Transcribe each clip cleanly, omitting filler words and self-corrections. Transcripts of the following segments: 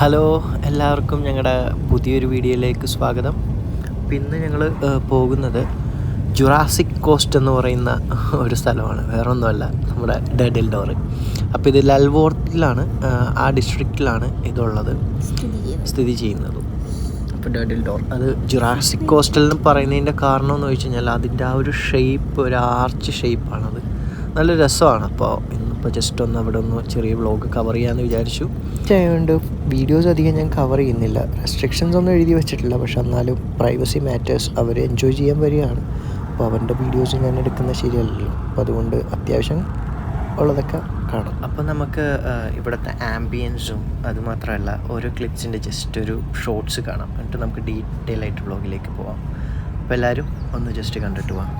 Hello, എല്ലാവർക്കും ഞങ്ങളുടെ പുതിയൊരു വീഡിയോയിലേക്ക് സ്വാഗതം. ഇന്ന് ഞങ്ങൾ പോകുന്നത് ജുറാസിക് കോസ്റ്റ് എന്ന് പറയുന്ന ഒരു സ്ഥലമാണ്. വേറെ ഒന്നുമല്ല, നമ്മുടെ ഡെഡിൽ ഡോർ. അപ്പോൾ ഇത് ലൽവോർത്തിലാണ്, ആ ഡിസ്ട്രിക്റ്റിലാണ് ഇതുള്ളത്, സ്ഥിതി ചെയ്യുന്നത്. അപ്പോൾ ഡെഡിൽ ഡോർ അത് ജുറാസിക് കോസ്റ്റൽ എന്ന് പറയുന്നതിൻ്റെ കാരണം എന്ന് വെച്ച് കഴിഞ്ഞാൽ അതിൻ്റെ ആ ഒരു ഷേപ്പ്, ഒരു ആർച്ച് ഷേപ്പാണത്. നല്ല രസമാണ്. അപ്പോൾ ഇന്നിപ്പോൾ ജസ്റ്റ് ഒന്ന് അവിടെ ഒന്ന് ചെറിയ വ്ളോഗ് കവർ ചെയ്യാമെന്ന് വിചാരിച്ചു. ആയതുകൊണ്ട് വീഡിയോസ് അധികം ഞാൻ കവർ ചെയ്യുന്നില്ല. റെസ്ട്രിക്ഷൻസ് ഒന്നും എഴുതി വെച്ചിട്ടില്ല, പക്ഷെ എന്നാലും പ്രൈവസി മാറ്റേഴ്സ് അവർ എൻജോയ് ചെയ്യാൻ വരികയാണ്. അപ്പോൾ അവരുടെ വീഡിയോസ് ഞാൻ എടുക്കുന്നത് ശരിയല്ലല്ലോ. അപ്പോൾ അതുകൊണ്ട് അത്യാവശ്യം ഉള്ളതൊക്കെ കാണാം. അപ്പോൾ നമുക്ക് ഇവിടുത്തെ ആംബിയൻസും അതുമാത്രമല്ല ഓരോ ക്ലിപ്സിൻ്റെ ജസ്റ്റ് ഒരു ഷോർട്സ് കാണാം. എന്നിട്ട് നമുക്ക് ഡീറ്റെയിൽ ആയിട്ട് വ്ളോഗിലേക്ക് പോവാം. അപ്പോൾ എല്ലാവരും ഒന്ന് ജസ്റ്റ് കണ്ടിട്ട് പോവാം.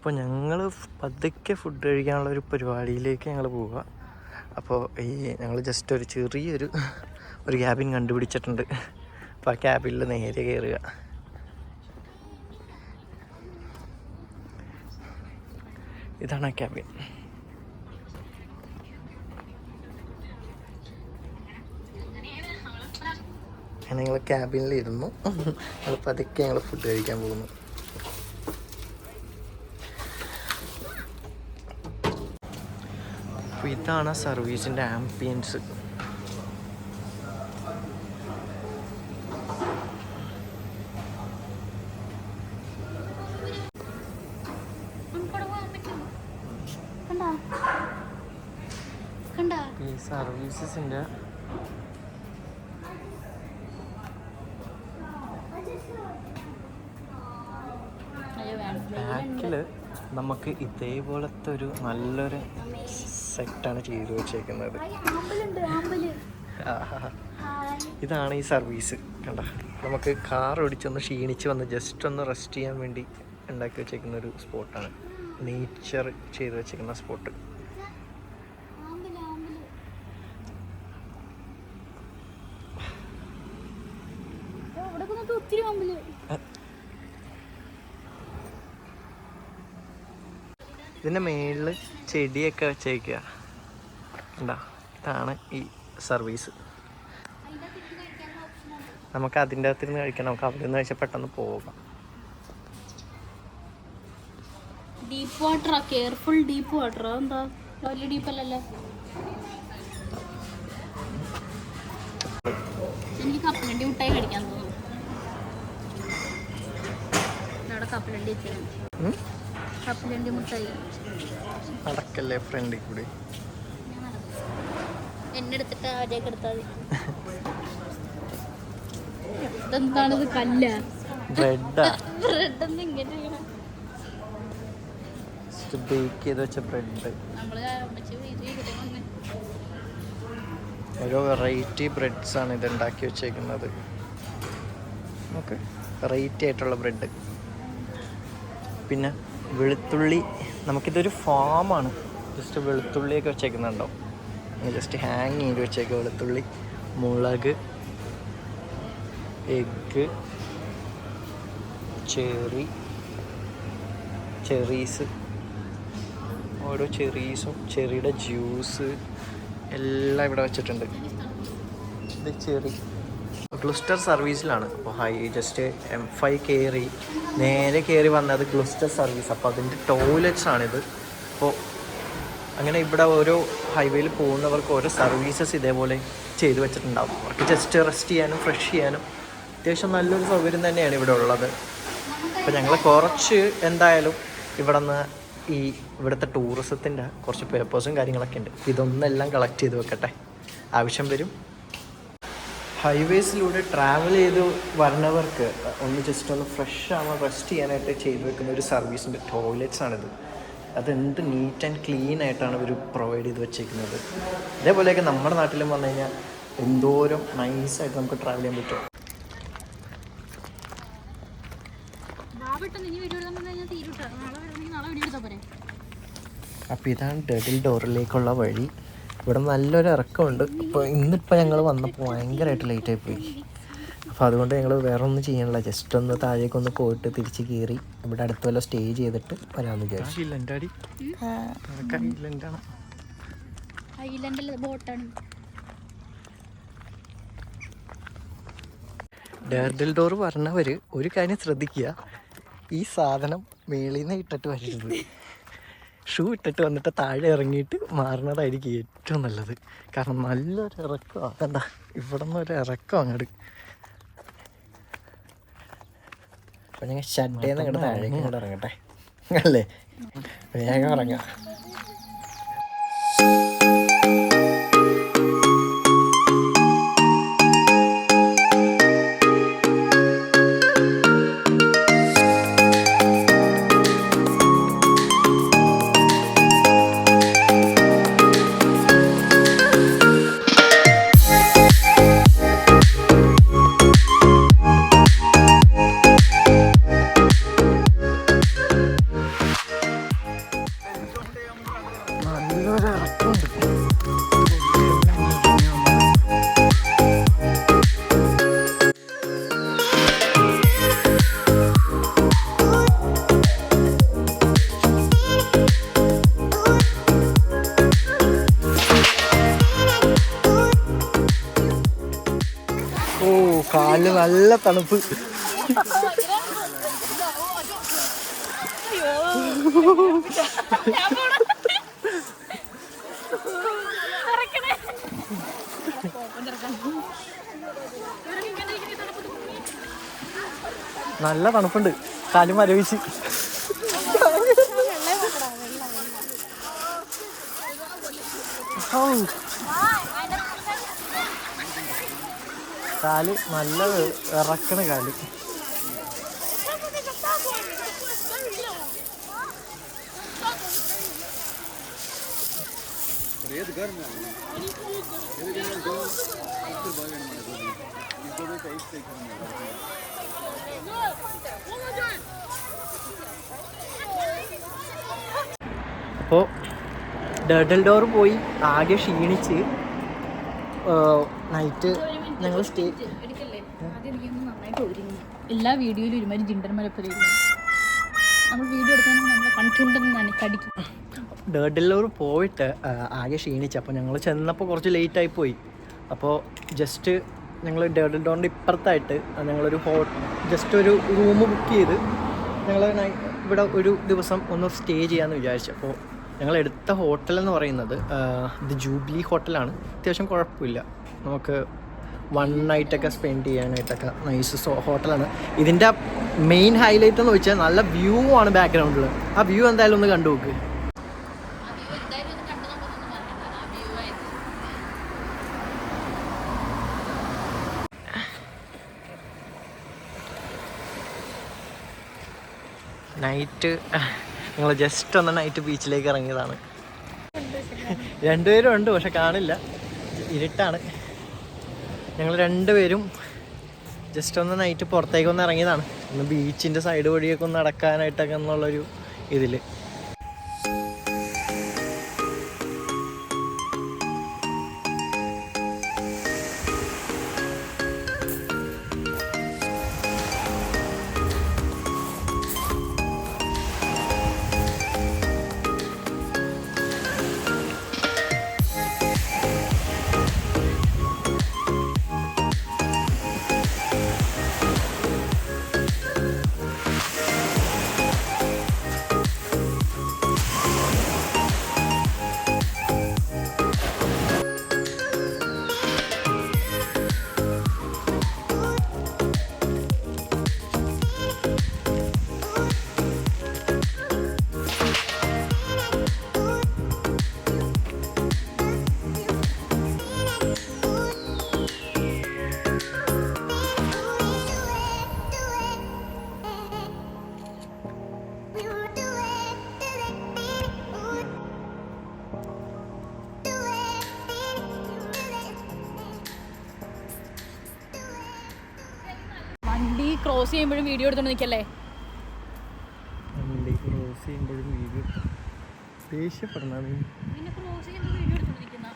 അപ്പോൾ ഞങ്ങൾ പതുക്കെ ഫുഡ് കഴിക്കാനുള്ളൊരു പരിപാടിയിലേക്ക് ഞങ്ങൾ പോവുക. അപ്പോൾ ഞങ്ങൾ ജസ്റ്റ് ഒരു ചെറിയൊരു ക്യാബിൻ കണ്ടുപിടിച്ചിട്ടുണ്ട്. അപ്പോൾ ആ ക്യാബിനിൽ നേരെ കയറുക. ഇതാണ് ആ ക്യാബിൻ. ഞങ്ങൾ ക്യാബിനിലിരുന്നു. ഞങ്ങൾ പതുക്കെ ഞങ്ങൾ ഫുഡ് കഴിക്കാൻ പോകുന്നു. അപ്പോൾ ഇതാണ് സർവീസിൻ്റെ ആംബിയൻസ്. ഈ സർവീസസിൻ്റെ ബാക്കിൽ നമുക്ക് ഇതേപോലത്തെ ഒരു നല്ലൊരു സെറ്റാണ് ചെയ്തു വെച്ചേക്കുന്നത്. ഇതാണ് ഈ സർവീസ്. കണ്ട, നമുക്ക് കാർ ഓടിച്ചൊന്ന് ക്ഷീണിച്ച് വന്ന് ജസ്റ്റ് ഒന്ന് റെസ്റ്റ് ചെയ്യാൻ വേണ്ടി ഉണ്ടാക്കി വെച്ചേക്കുന്ന ഒരു സ്പോട്ടാണ്. നേച്ചർ ചെയ്ത് വെച്ചേക്കുന്ന സ്പോട്ട്. ഇതിൻ്റെ മേളിൽ ചെടിയൊക്കെ വെച്ചേക്കുക. എന്താ ഇതാണ് ഈ സർവീസ്. നമുക്ക് അതിൻ്റെ അകത്തിരുന്ന് കഴിക്കാം. നമുക്ക് അവിടെ നിന്ന് കഴിച്ചാൽ പെട്ടെന്ന് പോകാം. ഡീപ്പ് വാട്ടറാ, കെയർഫുൾ ഡീപ്പ് വാട്ടറാ. എന്താ വലിയ ഡീപ്പല്ലല്ലോ. എനിക്ക് കപ്പലണ്ടി മുട്ടായി കഴിക്കാൻ തോന്നുന്നു. അവിടെ കപ്പലണ്ടി വെച്ചാൽ കപ്പലണ്ടി മുട്ടായി നടക്കല്ലേ ഫ്രണ്ടിൽ കൂടി. എന്നെ എടുത്തിട്ട് ആരെയൊക്കെ എടുത്താൽ ഇതെന്താണിത്? കല്ല ബ്രെഡാ. ബ്രെഡൊന്നും ഇങ്ങനെ ബേക്ക് ചെയ്ത് വെച്ച ബ്രെഡ്. നമ്മള് ഓരോ വെറൈറ്റി ബ്രെഡ്സ് ആണ് ഇത് ഉണ്ടാക്കി വെച്ചേക്കുന്നത്. നമുക്ക് വെറൈറ്റി ആയിട്ടുള്ള ബ്രെഡ്. പിന്നെ വെളുത്തുള്ളി, നമുക്കിതൊരു ഫാമാണ്. ജസ്റ്റ് വെളുത്തുള്ളിയൊക്കെ വെച്ചേക്കുന്നുണ്ടോ, ജസ്റ്റ് ഹാങ് ചെയ്ത് വെച്ചേക്കുക. വെളുത്തുള്ളി, മുളക്, എഗ്ഗ്, ചെറീസ്, ഓരോ ചെറീസും ചെറിയുടെ ജ്യൂസ് എല്ലാം ഇവിടെ വെച്ചിട്ടുണ്ട്. ഇത് ചെറി ഗ്ലുസ്റ്റർ സർവീസിലാണ്. അപ്പോൾ ജസ്റ്റ് M5 നേരെ കയറി വന്നത് ഗ്ലുസ്റ്റർ സർവീസ്. അപ്പോൾ അതിൻ്റെ ടോയ്ലറ്റ്സ് ആണിത്. അപ്പോൾ അങ്ങനെ ഇവിടെ ഓരോ ഹൈവേയിൽ പോകുന്നവർക്ക് ഓരോ സർവീസസ് ഇതേപോലെ ചെയ്തു വെച്ചിട്ടുണ്ടാകും. അവർക്ക് ജസ്റ്റ് റെസ്റ്റ് ചെയ്യാനും ഫ്രഷ് ചെയ്യാനും അത്യാവശ്യം നല്ലൊരു സൗകര്യം തന്നെയാണ് ഇവിടെ ഉള്ളത്. അപ്പോൾ ഞങ്ങൾ കുറച്ച് എന്തായാലും ഇവിടുത്തെ ടൂറിസത്തിൻ്റെ കുറച്ച് പേപ്പേഴ്സും കാര്യങ്ങളൊക്കെ ഉണ്ട്. ഇതൊന്നെല്ലാം കളക്ട് ചെയ്ത് വെക്കട്ടെ, ആവശ്യം വരും. ഹൈവേസിലൂടെ ട്രാവൽ ചെയ്ത് വരുന്നവർക്ക് ഒന്ന് ജസ്റ്റ് ഒന്ന് ഫ്രഷ് ആവാൻ റെസ്റ്റ് ചെയ്യാനായിട്ട് ചെയ്തു വെക്കുന്ന ഒരു സർവീസിൻ്റെ ടോയ്ലറ്റ്സ് ആണിത്. അതെന്ത് നീറ്റ് ആൻഡ് ക്ലീൻ ആയിട്ടാണ് ഇവർ പ്രൊവൈഡ് ചെയ്ത് വെച്ചേക്കുന്നത്. ഇതേപോലെയൊക്കെ നമ്മുടെ നാട്ടിലും വന്നു കഴിഞ്ഞാൽ എന്തോരം നൈസായിട്ട് നമുക്ക് ട്രാവൽ ചെയ്യാൻ പറ്റും. അപ്പോൾ ഇതാണ് ഡെഡിൽ ഡോറിലേക്കുള്ള വഴി. ഇവിടെ നല്ലൊരു ഇറക്കമുണ്ട്. ഇന്നിപ്പോൾ ഞങ്ങൾ വന്നപ്പോൾ ഭയങ്കരമായിട്ട് ലേറ്റായി പോയി. അപ്പോൾ അതുകൊണ്ട് ഞങ്ങൾ വേറെ ഒന്നും ചെയ്യാനില്ല, ജസ്റ്റ് ഒന്ന് താഴേക്കൊന്ന് പോയിട്ട് തിരിച്ച് കയറി ഇവിടെ അടുത്ത് വല്ല സ്റ്റേ ചെയ്തിട്ട് വരാമെന്ന് വിചാരിച്ചു. ഡെഡിൽ ഡോർ പറഞ്ഞവർ ഒരു കാര്യം ശ്രദ്ധിക്കുക, ഈ സാധനം മേളിൽ നിന്ന് ഇട്ടിട്ട് വരരുത്. ഷൂ ഇട്ടിട്ട് വന്നിട്ട് താഴെ ഇറങ്ങിയിട്ട് മാറുന്നതായിരിക്കും ഏറ്റവും നല്ലത്. കാരണം നല്ലൊരു ഇറക്കമാണ്. അതെന്താ ഇവിടെ നിന്നൊരു ഇറക്കം അങ്ങോട്ട്. അപ്പം ഞങ്ങൾ ഷഡ്ഡേന്ന് അങ്ങോട്ട് താഴേക്ക് ഇങ്ങോട്ട് ഇറങ്ങട്ടെ അല്ലേ, വേഗം ഇറങ്ങാം. കാലിന് നല്ല തണുപ്പ്. നല്ല തണുപ്പുണ്ട്, കാല് മരവിച്ച്. കാല് നല്ല ഇറക്കണ കാല്. അപ്പോൾ ഡെഡിൽ ഡോർ പോയി ആകെ ക്ഷീണിച്ച് നൈറ്റ് ഞങ്ങൾ സ്റ്റേ. എല്ലാ വീഡിയോയിലും ഒരുമാതിരി ജിണ്ടന്മാരെ പോലെ നമ്മൾ വീഡിയോ എടുക്കാൻ നമ്മളെ കണ്ടുകൊണ്ടെന്ന് കടിക്കും. ഡേർഡില്ലൂർ പോയിട്ട് ആകെ ക്ഷീണിച്ചു. അപ്പോൾ ഞങ്ങൾ ചെന്നപ്പോൾ കുറച്ച് ലേറ്റായി പോയി. അപ്പോൾ ജസ്റ്റ് ഞങ്ങൾ ഡേർഡിൽഡോറിൻ്റെ ഇപ്പുറത്തായിട്ട് ഞങ്ങളൊരു ജസ്റ്റ് ഒരു റൂം ബുക്ക് ചെയ്ത് ഞങ്ങൾ ഇവിടെ ഒരു ദിവസം ഒന്ന് സ്റ്റേ ചെയ്യാമെന്ന് വിചാരിച്ചു. അപ്പോൾ ഞങ്ങൾ എടുത്ത ഹോട്ടൽ എന്ന് പറയുന്നത് ദി ജൂബിലി ഹോട്ടലാണ്. അത്യാവശ്യം കുഴപ്പമില്ല, നമുക്ക് 1 നൈറ്റൊക്കെ സ്പെൻഡ് ചെയ്യാനായിട്ടൊക്കെ നൈസ് ഹോട്ടലാണ്. ഇതിൻ്റെ മെയിൻ ഹൈലൈറ്റ് എന്ന് വെച്ചാൽ നല്ല വ്യൂ ആണ് ബാക്ക്ഗ്രൗണ്ടിൽ. ആ വ്യൂ എന്തായാലും ഒന്ന് കണ്ടു നോക്ക്. നൈറ്റ് ഞങ്ങൾ ജസ്റ്റ് ഒന്ന് നൈറ്റ് ബീച്ചിലേക്ക് ഇറങ്ങിയതാണ്. 2 പേരും ഉണ്ട്, പക്ഷെ കാണില്ല, ഇരുട്ടാണ്. ഞങ്ങൾ 2 പേരും ജസ്റ്റ് ഒന്ന് നൈറ്റ് പുറത്തേക്കൊന്ന് ഇറങ്ങിയതാണ്, ഒന്ന് ബീച്ചിൻ്റെ സൈഡ് വഴിയൊക്കെ ഒന്ന് നടക്കാനായിട്ടൊക്കെ എന്നുള്ളൊരു ഇതിൽ. വണ്ടി ക്രോസ് ചെയ്യുമ്പോഴും വീഡിയോ എടുത്തോണ്ട് നിൽക്കല്ലേ. വണ്ടി ക്രോസ് ചെയ്യുമ്പോഴും വീഡിയോ ദേഷ്യപ്പെടണം. പിന്നെ ക്രോസ് ചെയ്യുമ്പോൾ വീഡിയോ എടുത്തോണ്ട് നിൽക്കുന്ന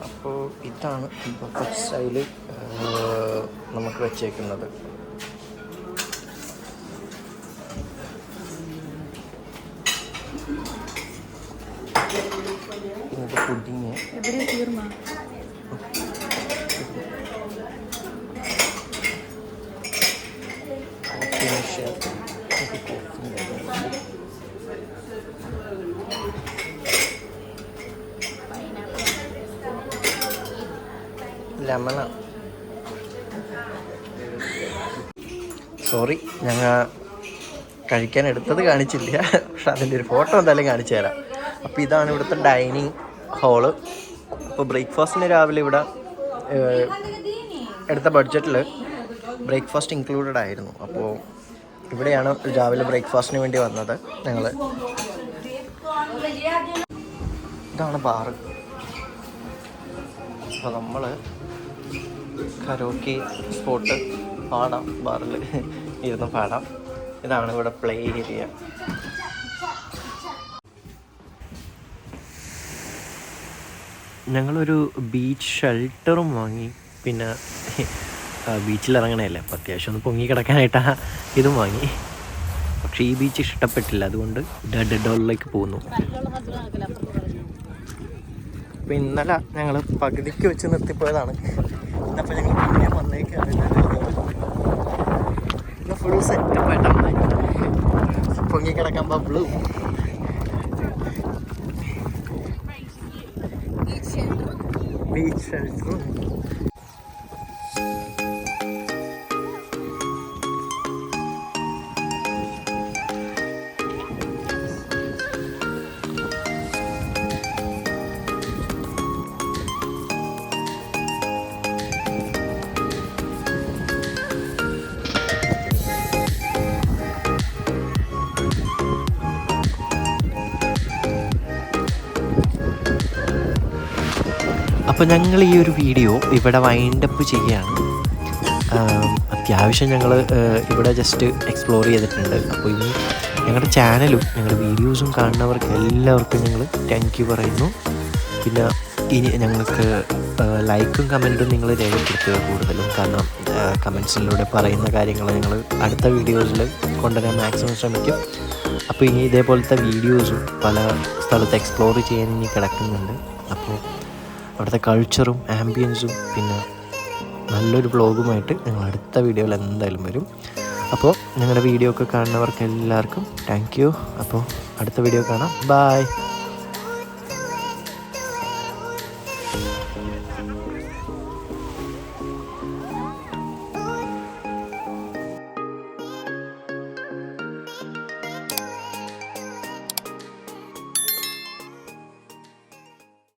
അപ്പോൾ ഇതാണ് ബഫറ്റ് സ്റ്റൈല് നമുക്ക് വെച്ചേക്കുന്നത്. ഇന്നത്തെ പുഡിങ് എവിടെ തീർന്ന ലെമണ. സോറി, ഞങ്ങൾ കഴിക്കാൻ എടുത്തത് കാണിച്ചില്ല, പക്ഷെ അതിൻ്റെ ഒരു ഫോട്ടോ എന്തായാലും കാണിച്ചു തരാം. അപ്പോൾ ഇതാണ് ഇവിടുത്തെ ഡൈനിങ് ഹാള്. അപ്പോൾ ബ്രേക്ക്ഫാസ്റ്റിന് രാവിലെ ഇവിടെ എടുത്ത ബഡ്ജറ്റിൽ ബ്രേക്ക്ഫാസ്റ്റ് ഇൻക്ലൂഡഡ് ആയിരുന്നു. അപ്പോൾ ഇവിടെയാണ് രാവിലെ ബ്രേക്ക്ഫാസ്റ്റിന് വേണ്ടി വന്നത് ഞങ്ങൾ. ഇതാണ് ബാറ്. അപ്പോൾ നമ്മൾ കരോക്കെ സ്പോട്ട് പാടാം, ബാറിൽ ഇരുന്ന് പാടാം. ഇതാണ് ഇവിടെ പ്ലേ ഏരിയ. ഞങ്ങളൊരു ബീച്ച് ഷെൽട്ടറും വാങ്ങി. പിന്നെ ബീച്ചിലിറങ്ങണമല്ലേ, അപ്പോൾ അത്യാവശ്യം ഒന്ന് പൊങ്ങി കിടക്കാനായിട്ട് ഇതും വാങ്ങി. പക്ഷേ ഈ ബീച്ച് ഇഷ്ടപ്പെട്ടില്ല, അതുകൊണ്ട് ഡെഡോളിലേക്ക് പോകുന്നു. അപ്പോൾ ഇന്നലെ ഞങ്ങൾ പകുതിക്ക് വെച്ച് നിർത്തിപ്പോയതാണ്. ഇന്നപ്പോൾ ഞങ്ങൾ പിന്നെ വന്നേക്കാണ്. ഇന്ന് ഫുൾ സെറ്റപ്പായിട്ടാണ് പൊങ്ങി കിടക്കാൻ ബബ്ലു. ബീച്ച് ഷെൽട്ടറും അപ്പോൾ ഞങ്ങൾ ഈ ഒരു വീഡിയോ ഇവിടെ വൈൻഡപ്പ് ചെയ്യുകയാണ്. അത്യാവശ്യം ഞങ്ങൾ ഇവിടെ ജസ്റ്റ് എക്സ്പ്ലോർ ചെയ്തിട്ടുണ്ട്. അപ്പോൾ ഇനി ഞങ്ങളുടെ ചാനലും ഞങ്ങളുടെ വീഡിയോസും കാണുന്നവർക്ക് എല്ലാവർക്കും ഞങ്ങൾ താങ്ക് യു പറയുന്നു. പിന്നെ ഇനി ഞങ്ങൾക്ക് ലൈക്കും കമൻറ്റും നിങ്ങൾ രേഖപ്പെടുത്തുക കൂടുതലും, കാരണം കമൻസിലൂടെ പറയുന്ന കാര്യങ്ങൾ ഞങ്ങൾ അടുത്ത വീഡിയോസിൽ കൊണ്ടുവരാൻ മാക്സിമം ശ്രമിക്കും. അപ്പോൾ ഇനി ഇതേപോലത്തെ വീഡിയോസും പല സ്ഥലത്ത് എക്സ്പ്ലോർ ചെയ്യാൻ ഇനി കിടക്കുന്നുണ്ട്. അപ്പോൾ അവിടുത്തെ കൾച്ചറും ആംബിയൻസും പിന്നെ നല്ലൊരു വ്ളോഗുമായിട്ട് ഞങ്ങൾ അടുത്ത വീഡിയോയിൽ എന്തായാലും വരും. അപ്പോൾ ഞങ്ങളുടെ വീഡിയോ ഒക്കെ കാണുന്നവർക്ക് എല്ലാവർക്കും താങ്ക് യു. അപ്പോൾ അടുത്ത വീഡിയോ കാണാം. ബൈ.